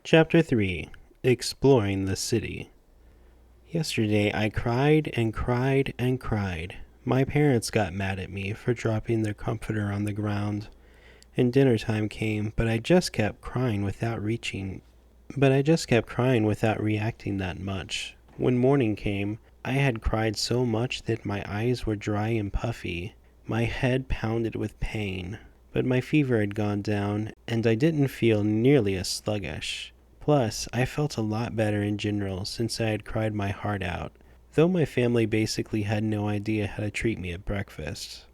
Chapter 3. Exploring the City. Yesterday I cried and cried and cried. My parents got mad at me for dropping their comforter on the ground, and dinner time came, but I just kept crying without reacting that much. When morning came, I had cried so much that my eyes were dry and puffy. My head pounded with pain, but my fever had gone down, and I didn't feel nearly as sluggish. Plus, I felt a lot better in general since I had cried my heart out, though my family basically had no idea how to treat me at breakfast.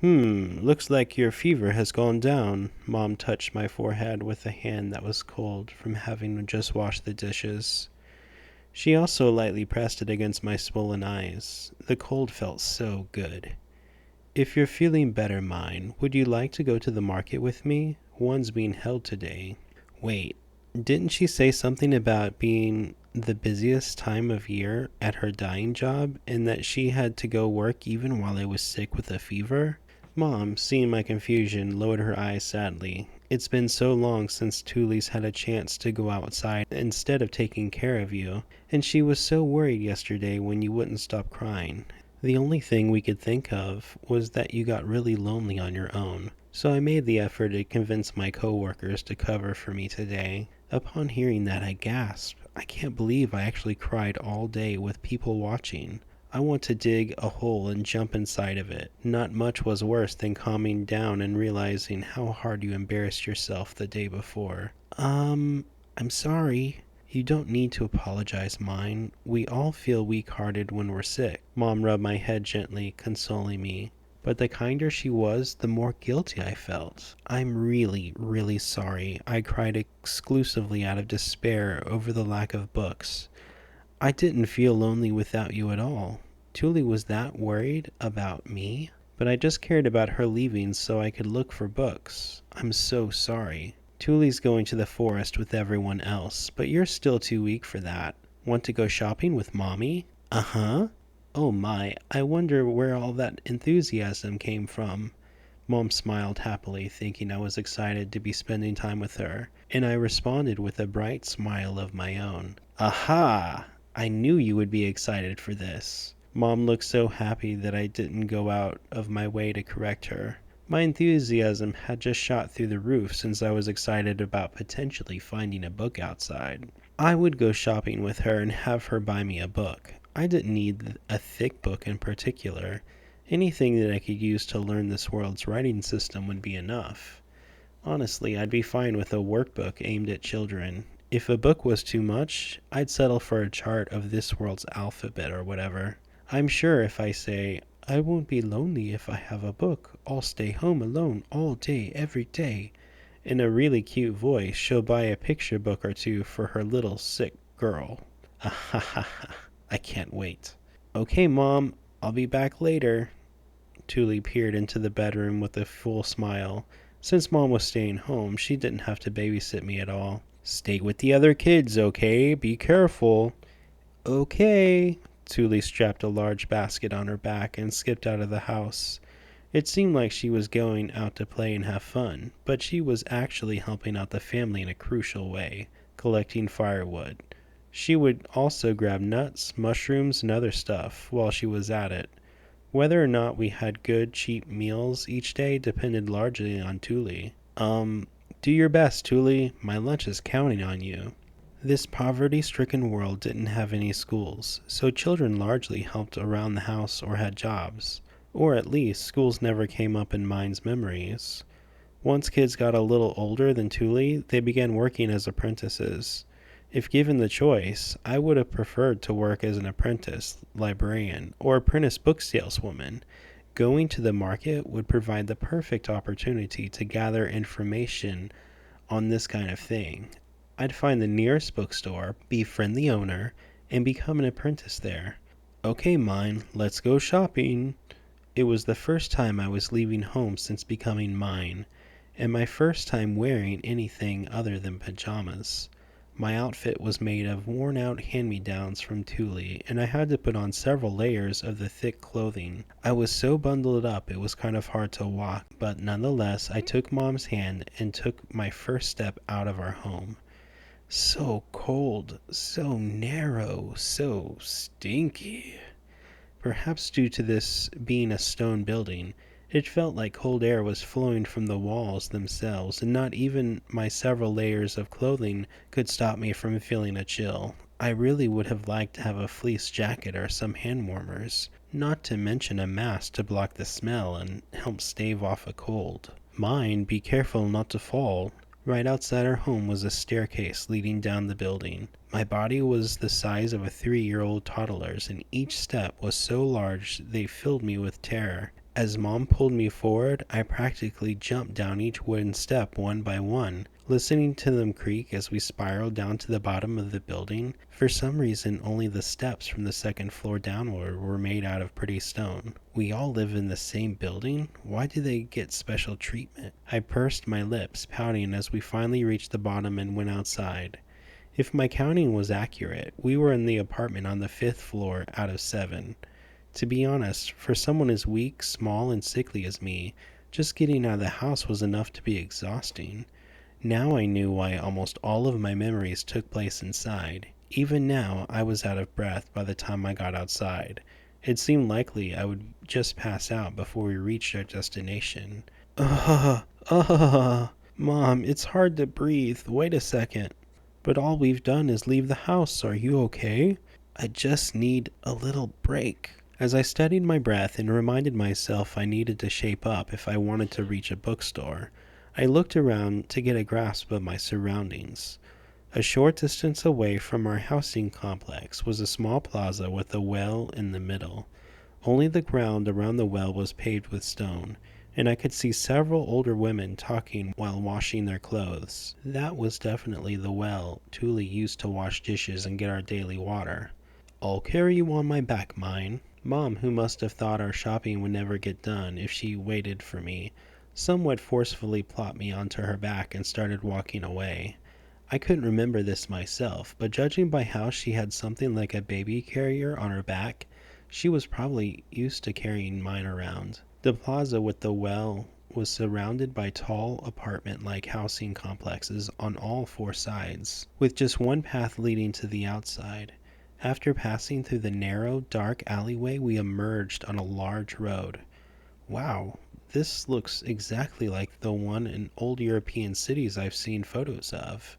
Looks like your fever has gone down. Mom touched my forehead with a hand that was cold from having just washed the dishes. She also lightly pressed it against my swollen eyes. The cold felt so good. If you're feeling better, mine, would you like to go to the market with me? One's being held today. Wait, didn't she say something about being the busiest time of year at her dyeing job, and that she had to go work even while I was sick with a fever? Mom, seeing my confusion, lowered her eyes sadly. It's been so long since Tuli's had a chance to go outside instead of taking care of you, and she was so worried yesterday when you wouldn't stop crying. The only thing we could think of was that you got really lonely on your own, so I made the effort to convince my coworkers to cover for me today. Upon hearing that, I gasped. I can't believe I actually cried all day with people watching. I want to dig a hole and jump inside of it. Not much was worse than calming down and realizing how hard you embarrassed yourself the day before. I'm sorry. You don't need to apologize, mine. We all feel weak-hearted when we're sick. Mom rubbed my head gently, consoling me. But the kinder she was, the more guilty I felt. I'm really, really sorry. I cried exclusively out of despair over the lack of books. I didn't feel lonely without you at all. Tuli was that worried about me, but I just cared about her leaving so I could look for books. I'm so sorry. Tuli's going to the forest with everyone else, but you're still too weak for that. Want to go shopping with Mommy? Uh-huh. Oh my, I wonder where all that enthusiasm came from. Mom smiled happily, thinking I was excited to be spending time with her, and I responded with a bright smile of my own. Aha! I knew you would be excited for this. Mom looked so happy that I didn't go out of my way to correct her. My enthusiasm had just shot through the roof since I was excited about potentially finding a book outside. I would go shopping with her and have her buy me a book. I didn't need a thick book in particular. Anything that I could use to learn this world's writing system would be enough. Honestly, I'd be fine with a workbook aimed at children. If a book was too much, I'd settle for a chart of this world's alphabet or whatever. I'm sure if I say, I won't be lonely if I have a book. I'll stay home alone all day, every day, in a really cute voice, she'll buy a picture book or two for her little sick girl. Ahahaha. I can't wait. Okay, Mom, I'll be back later. Tuli peered into the bedroom with a full smile. Since Mom was staying home, she didn't have to babysit me at all. Stay with the other kids, okay? Be careful. Okay. Tuli strapped a large basket on her back and skipped out of the house. It seemed like she was going out to play and have fun, but she was actually helping out the family in a crucial way, collecting firewood. She would also grab nuts, mushrooms, and other stuff while she was at it. Whether or not we had good, cheap meals each day depended largely on Tuli. Do your best, Tuli. My lunch is counting on you. This poverty-stricken world didn't have any schools, so children largely helped around the house or had jobs. Or at least, schools never came up in Mine's memories. Once kids got a little older than Tuli, they began working as apprentices. If given the choice, I would have preferred to work as an apprentice, librarian, or apprentice book saleswoman. Going to the market would provide the perfect opportunity to gather information on this kind of thing. I'd find the nearest bookstore, befriend the owner, and become an apprentice there. Okay, Mine, let's go shopping. It was the first time I was leaving home since becoming Mine, and my first time wearing anything other than pajamas. My outfit was made of worn-out hand-me-downs from Tuli, and I had to put on several layers of the thick clothing. I was so bundled up it was kind of hard to walk, but nonetheless I took Mom's hand and took my first step out of our home. So cold, so narrow, so stinky. Perhaps due to this being a stone building, it felt like cold air was flowing from the walls themselves, and not even my several layers of clothing could stop me from feeling a chill. I really would have liked to have a fleece jacket or some hand warmers, not to mention a mask to block the smell and help stave off a cold. Mind, be careful not to fall. Right outside our home was a staircase leading down the building. My body was the size of a 3-year-old toddler's, and each step was so large they filled me with terror. As Mom pulled me forward, I practically jumped down each wooden step one by one, listening to them creak as we spiraled down to the bottom of the building. For some reason, only the steps from the second floor downward were made out of pretty stone. We all live in the same building? Why do they get special treatment? I pursed my lips, pouting as we finally reached the bottom and went outside. If my counting was accurate, we were in the apartment on the 5th floor out of 7. To be honest, for someone as weak, small, and sickly as me, just getting out of the house was enough to be exhausting. Now I knew why almost all of my memories took place inside. Even now, I was out of breath by the time I got outside. It seemed likely I would just pass out before we reached our destination. Mom, it's hard to breathe. Wait a second. But all we've done is leave the house. Are you okay? I just need a little break. As I studied my breath and reminded myself I needed to shape up if I wanted to reach a bookstore, I looked around to get a grasp of my surroundings. A short distance away from our housing complex was a small plaza with a well in the middle. Only the ground around the well was paved with stone, and I could see several older women talking while washing their clothes. That was definitely the well Thule used to wash dishes and get our daily water. I'll carry you on my back, mine. Mom, who must have thought our shopping would never get done if she waited for me, somewhat forcefully plopped me onto her back and started walking away. I couldn't remember this myself, but judging by how she had something like a baby carrier on her back, she was probably used to carrying mine around. The plaza with the well was surrounded by tall apartment-like housing complexes on all 4 sides, with just one path leading to the outside. After passing through the narrow, dark alleyway, we emerged on a large road. Wow, this looks exactly like the one in old European cities I've seen photos of.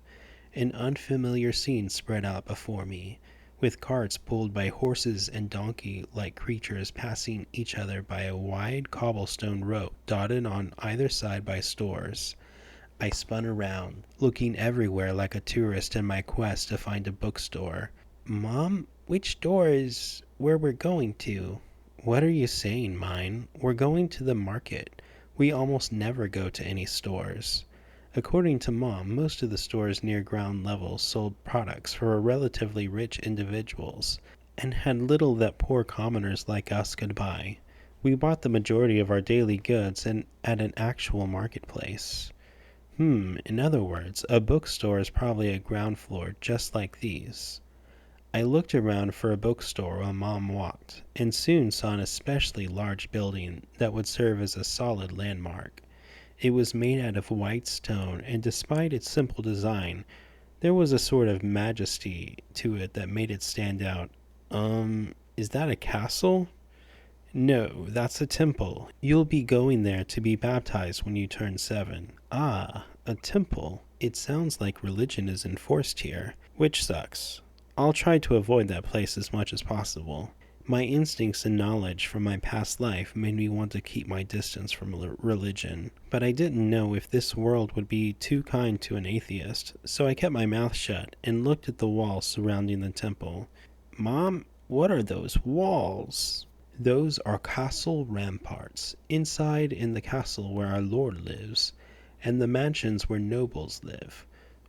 An unfamiliar scene spread out before me, with carts pulled by horses and donkey-like creatures passing each other by a wide cobblestone road dotted on either side by stores. I spun around, looking everywhere like a tourist in my quest to find a bookstore. Mom, which door is where we're going to? What are you saying, mine? We're going to the market. We almost never go to any stores. According to Mom, most of the stores near ground level sold products for relatively rich individuals and had little that poor commoners like us could buy. We bought the majority of our daily goods at an actual marketplace. In other words, a bookstore is probably a ground floor just like these. I looked around for a bookstore while Mom walked, and soon saw an especially large building that would serve as a solid landmark. It was made out of white stone, and despite its simple design, there was a sort of majesty to it that made it stand out. Is that a castle? No, that's a temple. You'll be going there to be baptized when you turn 7. Ah, a temple. It sounds like religion is enforced here, which sucks. I'll try to avoid that place as much as possible. My instincts and knowledge from my past life made me want to keep my distance from religion, but I didn't know if this world would be too kind to an atheist, so I kept my mouth shut and looked at the walls surrounding the temple. Mom, what are those walls? Those are castle ramparts, inside in the castle where our lord lives, and the mansions where nobles live.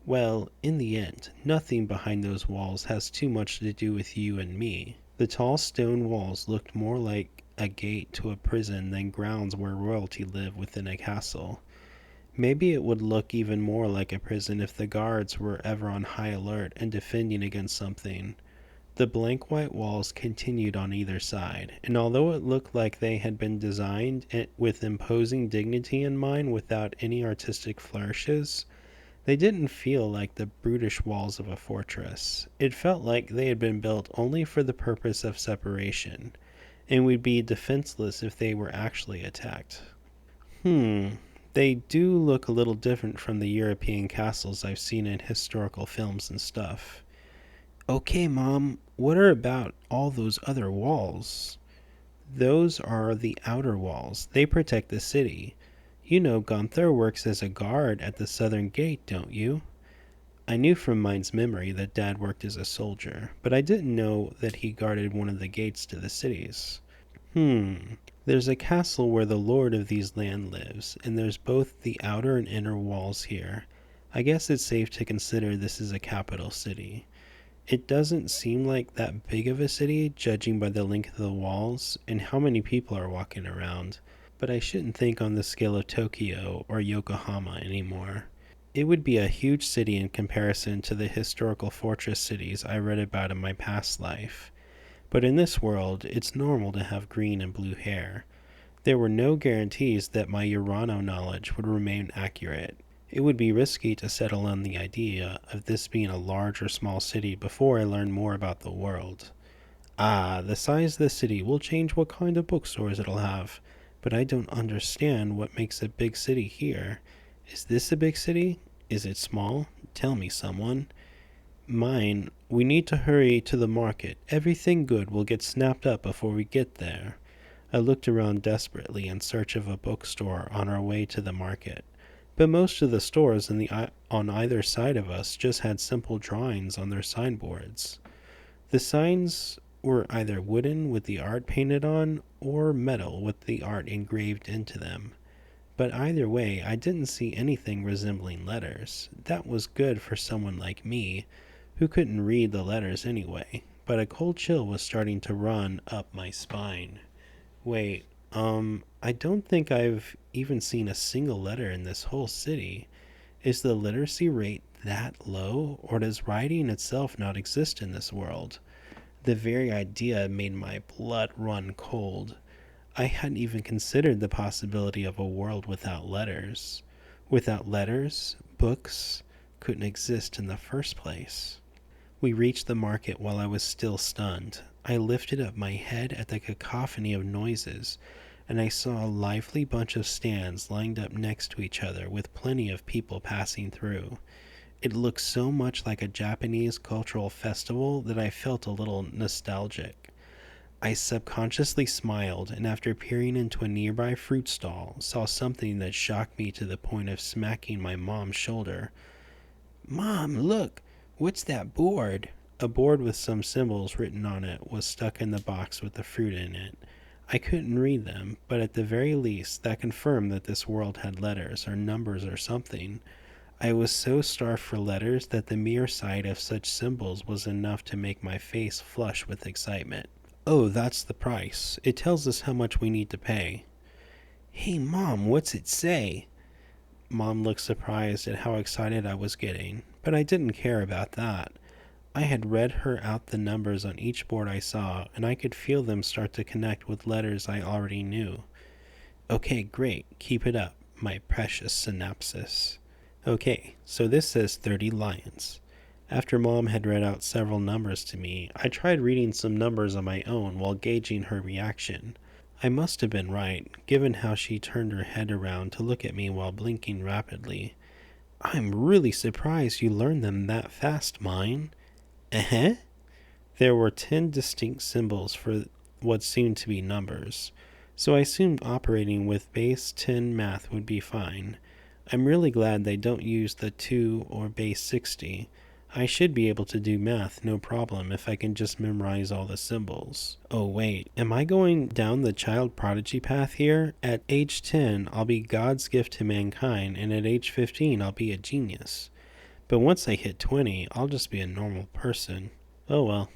Well, in the end, nothing behind those walls has too much to do with you and me. The tall stone walls looked more like a gate to a prison than grounds where royalty lived within a castle. Maybe it would look even more like a prison if the guards were ever on high alert and defending against something. The blank white walls continued on either side, and although it looked like they had been designed with imposing dignity in mind without any artistic flourishes, They didn't feel like the brutish walls of a fortress. It felt like they had been built only for the purpose of separation, and we'd be defenseless if they were actually attacked. They do look a little different from the European castles I've seen in historical films and stuff. Okay, Mom, what are about all those other walls? Those are the outer walls. They protect the city. You know Gunther works as a guard at the southern gate, don't you? I knew from Mind's memory that Dad worked as a soldier, but I didn't know that he guarded one of the gates to the cities. There's a castle where the lord of these lands lives, and there's both the outer and inner walls here. I guess it's safe to consider this is a capital city. It doesn't seem like that big of a city, judging by the length of the walls and how many people are walking around, but I shouldn't think on the scale of Tokyo or Yokohama anymore. It would be a huge city in comparison to the historical fortress cities I read about in my past life. But in this world, it's normal to have green and blue hair. There were no guarantees that my Urano knowledge would remain accurate. It would be risky to settle on the idea of this being a large or small city before I learned more about the world. The size of the city will change what kind of bookstores it'll have, but I don't understand what makes a big city here. Is this a big city? Is it small? Tell me, someone. Mine, we need to hurry to the market. Everything good will get snapped up before we get there. I looked around desperately in search of a bookstore on our way to the market, but most of the stores on either side of us just had simple drawings on their signboards. The signs were either wooden with the art painted on, or metal with the art engraved into them. But either way, I didn't see anything resembling letters. That was good for someone like me, who couldn't read the letters anyway, but a cold chill was starting to run up my spine. Wait, I don't think I've even seen a single letter in this whole city. Is the literacy rate that low, or does writing itself not exist in this world? The very idea made my blood run cold. I hadn't even considered the possibility of a world without letters. Without letters, books couldn't exist in the first place. We reached the market while I was still stunned. I lifted up my head at the cacophony of noises, and I saw a lively bunch of stands lined up next to each other with plenty of people passing through. It looked so much like a Japanese cultural festival that I felt a little nostalgic. I subconsciously smiled, and after peering into a nearby fruit stall, saw something that shocked me to the point of smacking my mom's shoulder. "Mom, look! What's that board?" A board with some symbols written on it was stuck in the box with the fruit in it. I couldn't read them, but at the very least, that confirmed that this world had letters, or numbers, or something. I was so starved for letters that the mere sight of such symbols was enough to make my face flush with excitement. "Oh, that's the price. It tells us how much we need to pay." "Hey, Mom, what's it say?" Mom looked surprised at how excited I was getting, but I didn't care about that. I had read her out the numbers on each board I saw, and I could feel them start to connect with letters I already knew. "Okay, great. Keep it up, my precious synapses." Okay, so this says 30 lions. After Mom had read out several numbers to me, I tried reading some numbers on my own while gauging her reaction. I must have been right, given how she turned her head around to look at me while blinking rapidly. "I'm really surprised you learned them that fast, Mine." Eh? There were 10 distinct symbols for what seemed to be numbers, so I assumed operating with base 10 math would be fine. I'm really glad they don't use the 2 or base 60. I should be able to do math no problem if I can just memorize all the symbols. Oh wait, am I going down the child prodigy path here? At age 10, I'll be God's gift to mankind, and at age 15, I'll be a genius. But once I hit 20, I'll just be a normal person. Oh well.